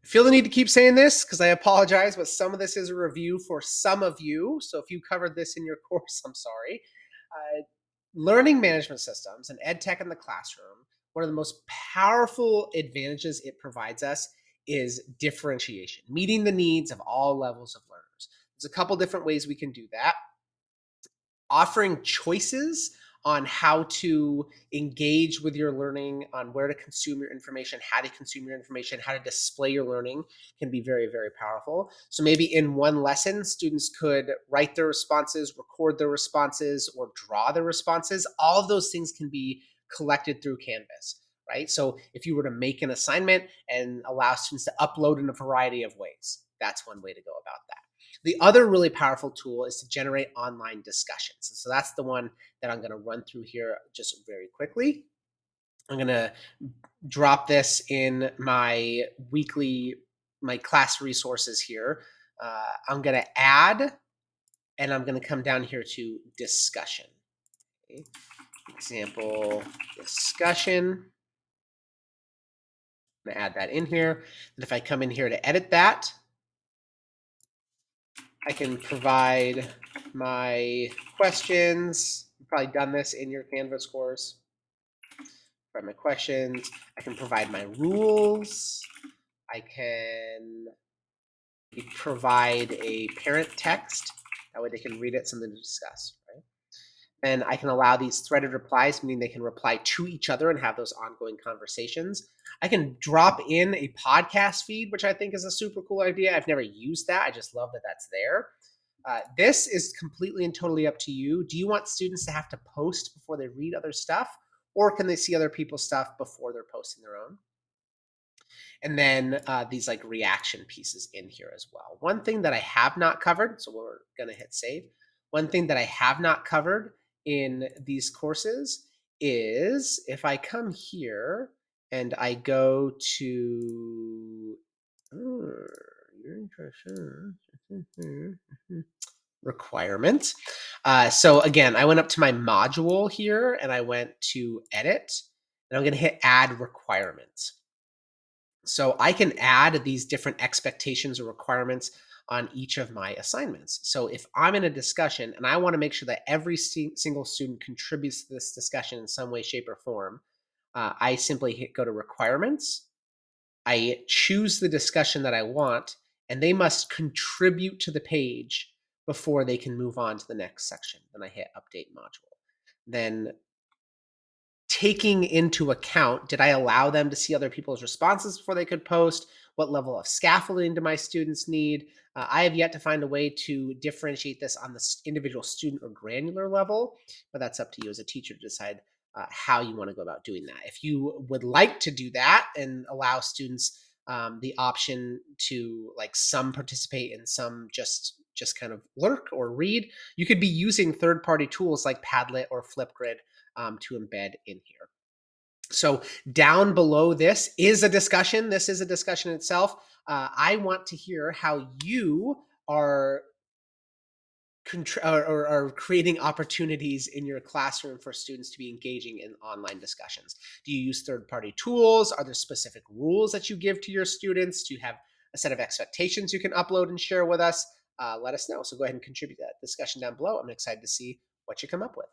Feel the need to keep saying this because I apologize, but some of this is a review for some of you. So if you covered this in your course, I'm sorry. Learning management systems and ed tech in the classroom, one of the most powerful advantages it provides us is differentiation, meeting the needs of all levels of learners. There's a couple different ways we can do that. Offering choices on how to engage with your learning, on where to consume your information, how to consume your information, how to display your learning can be very, very powerful. So maybe in one lesson, students could write their responses, record their responses, or draw their responses. All of those things can be collected through Canvas, right? So if you were to make an assignment and allow students to upload in a variety of ways, that's one way to go about that. The other really powerful tool is to generate online discussions. So that's the one that I'm going to run through here just very quickly. I'm going to drop this in my class resources here. I'm going to add, and I'm going to come down here to discussion. Okay. Example discussion. I'm going to add that in here. And if I come in here to edit that, I can provide my questions. You've probably done this in your Canvas course. Provide my questions. I can provide my rules. I can provide a parent text. That way they can read it, something to discuss, right? And I can allow these threaded replies, meaning they can reply to each other and have those ongoing conversations. I can drop in a podcast feed, which I think is a super cool idea. I've never used that. I just love that that's there. This is completely and totally up to you. Do you want students to have to post before they read other stuff, or can they see other people's stuff before they're posting their own? And then these like reaction pieces in here as well. One thing that I have not covered, so we're going to hit save. One thing that I have not covered in these courses is if I come here and I go to requirements. So again, I went up to my module here and I went to edit, and I'm going to hit add requirements. So I can add these different expectations or requirements on each of my assignments. So if I'm in a discussion and I want to make sure that every single student contributes to this discussion in some way, shape, or form, I simply go to requirements. I choose the discussion that I want, and they must contribute to the page before they can move on to the next section. Then I hit update module. Then taking into account, did I allow them to see other people's responses before they could post? What level of scaffolding do my students need? I have yet to find a way to differentiate this on the individual student or granular level, but that's up to you as a teacher to decide how you want to go about doing that. If you would like to do that and allow students the option to, like, some participate and some just kind of lurk or read, you could be using third-party tools like Padlet or Flipgrid to embed in here. So down below this is a discussion. This is a discussion itself. I want to hear how you are creating opportunities in your classroom for students to be engaging in online discussions. Do you use third-party tools? Are there specific rules that you give to your students? Do you have a set of expectations you can upload and share with us? Let us know. So go ahead and contribute to that discussion down below. I'm excited to see what you come up with.